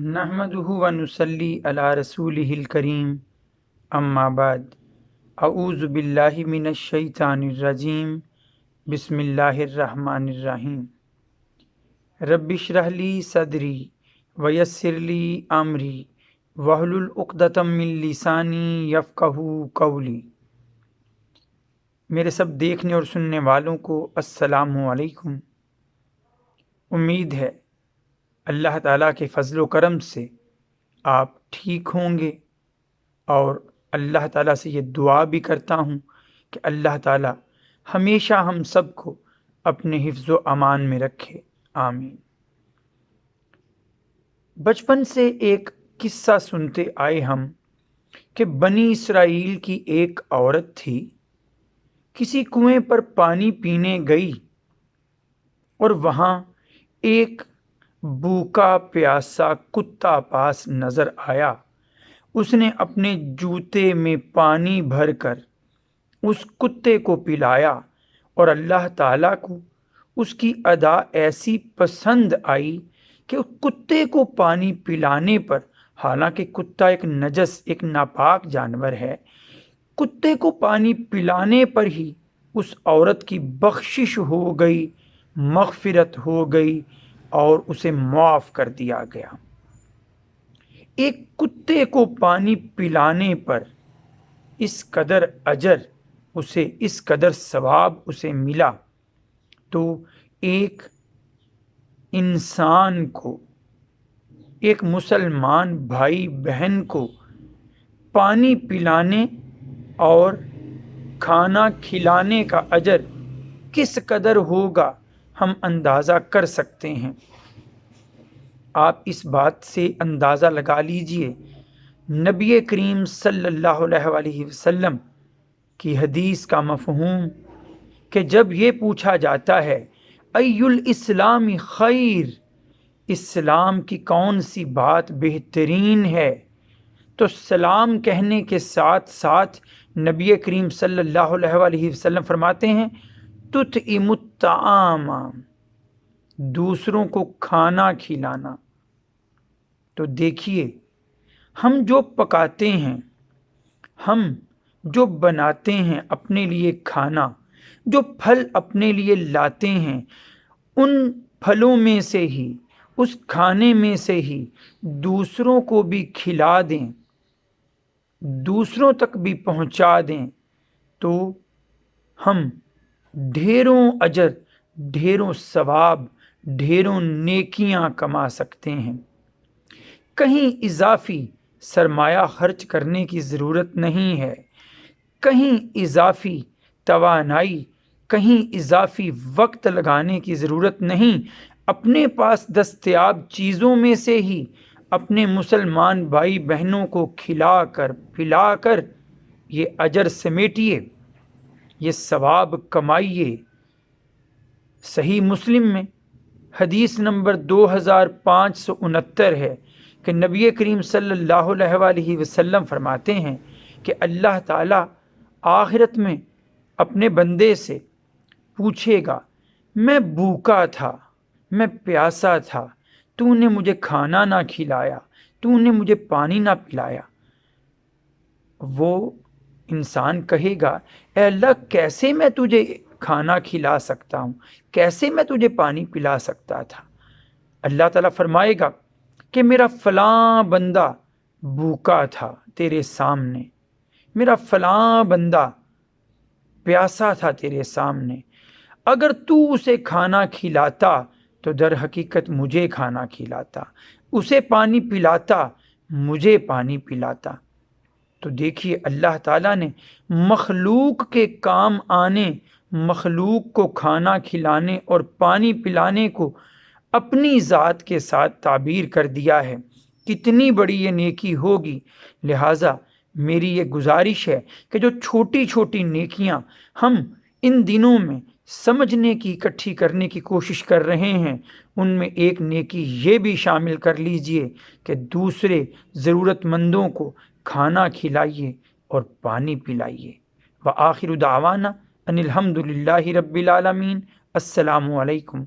نحمدہ و نصلی علی رسولہ الکریم اما بعد اعوذ باللہ من الشیطان الرجیم بسم اللہ الرحمن الرحیم رب اشرح لی صدری ویسر لی امری واحلل عقدۃ من لسانی یفقہوا قولی۔ میرے سب دیکھنے اور سننے والوں کو السلام علیکم۔ امید ہے اللہ تعالیٰ کے فضل و کرم سے آپ ٹھیک ہوں گے، اور اللہ تعالیٰ سے یہ دعا بھی کرتا ہوں کہ اللہ تعالیٰ ہمیشہ ہم سب کو اپنے حفظ و امان میں رکھے، آمین۔ بچپن سے ایک قصہ سنتے آئے ہم کہ بنی اسرائیل کی ایک عورت تھی، کسی کنویں پر پانی پینے گئی اور وہاں ایک بھوکا پیاسا کتا پاس نظر آیا۔ اس نے اپنے جوتے میں پانی بھر کر اس کتے کو پلایا، اور اللہ تعالیٰ کو اس کی ادا ایسی پسند آئی کہ اس کتے کو پانی پلانے پر، حالانکہ کتا ایک نجس، ایک ناپاک جانور ہے، کتے کو پانی پلانے پر ہی اس عورت کی بخشش ہو گئی، مغفرت ہو گئی اور اسے معاف کر دیا گیا۔ ایک کتے کو پانی پلانے پر اس قدر اجر اسے، اس قدر ثواب اسے ملا، تو ایک انسان کو، ایک مسلمان بھائی بہن کو پانی پلانے اور کھانا کھلانے کا اجر کس قدر ہوگا ہم اندازہ کر سکتے ہیں۔ آپ اس بات سے اندازہ لگا لیجئے، نبی کریم صلی اللہ علیہ وآلہ وسلم کی حدیث کا مفہوم کہ جب یہ پوچھا جاتا ہے ای الاسلام خیر، اسلام کی کون سی بات بہترین ہے، تو سلام کہنے کے ساتھ ساتھ نبی کریم صلی اللہ علیہ وآلہ وسلم فرماتے ہیں تطعم الطعام، دوسروں کو کھانا کھلانا۔ تو دیکھیے، ہم جو پکاتے ہیں، ہم جو بناتے ہیں اپنے لیے کھانا، جو پھل اپنے لیے لاتے ہیں، ان پھلوں میں سے ہی، اس کھانے میں سے ہی دوسروں کو بھی کھلا دیں، دوسروں تک بھی پہنچا دیں، تو ہم ڈھیروں اجر، ڈھیروں ثواب، ڈھیروں نیکیاں کما سکتے ہیں۔ کہیں اضافی سرمایہ خرچ کرنے کی ضرورت نہیں ہے، کہیں اضافی توانائی، کہیں اضافی وقت لگانے کی ضرورت نہیں۔ اپنے پاس دستیاب چیزوں میں سے ہی اپنے مسلمان بھائی بہنوں کو کھلا کر پلا کر یہ اجر سمیٹیے، یہ ثواب کمائیے۔ صحیح مسلم میں حدیث نمبر 2569 ہے کہ نبی کریم صلی اللہ علیہ وآلہ وسلم فرماتے ہیں کہ اللہ تعالیٰ آخرت میں اپنے بندے سے پوچھے گا، میں بھوکا تھا، میں پیاسا تھا، تو نے مجھے کھانا نہ کھلایا، تو نے مجھے پانی نہ پلایا۔ وہ انسان کہے گا، اے اللہ، کیسے میں تجھے کھانا کھلا سکتا ہوں، کیسے میں تجھے پانی پلا سکتا تھا؟ اللہ تعالیٰ فرمائے گا کہ میرا فلاں بندہ بھوکا تھا تیرے سامنے، میرا فلاں بندہ پیاسا تھا تیرے سامنے، اگر تو اسے کھانا کھلاتا تو در حقیقت مجھے کھانا کھلاتا، اسے پانی پلاتا، مجھے پانی پلاتا۔ تو دیکھیے، اللہ تعالیٰ نے مخلوق کے کام آنے، مخلوق کو کھانا کھلانے اور پانی پلانے کو اپنی ذات کے ساتھ تعبیر کر دیا ہے۔ کتنی بڑی یہ نیکی ہوگی۔ لہٰذا میری یہ گزارش ہے کہ جو چھوٹی چھوٹی نیکیاں ہم ان دنوں میں سمجھنے کی، اکٹھی کرنے کی کوشش کر رہے ہیں، ان میں ایک نیکی یہ بھی شامل کر لیجئے کہ دوسرے ضرورت مندوں کو کھانا کھلائیے اور پانی پلائیے۔ وآخر دعوانا ان الحمد للہ رب العالمین۔ السلام علیکم۔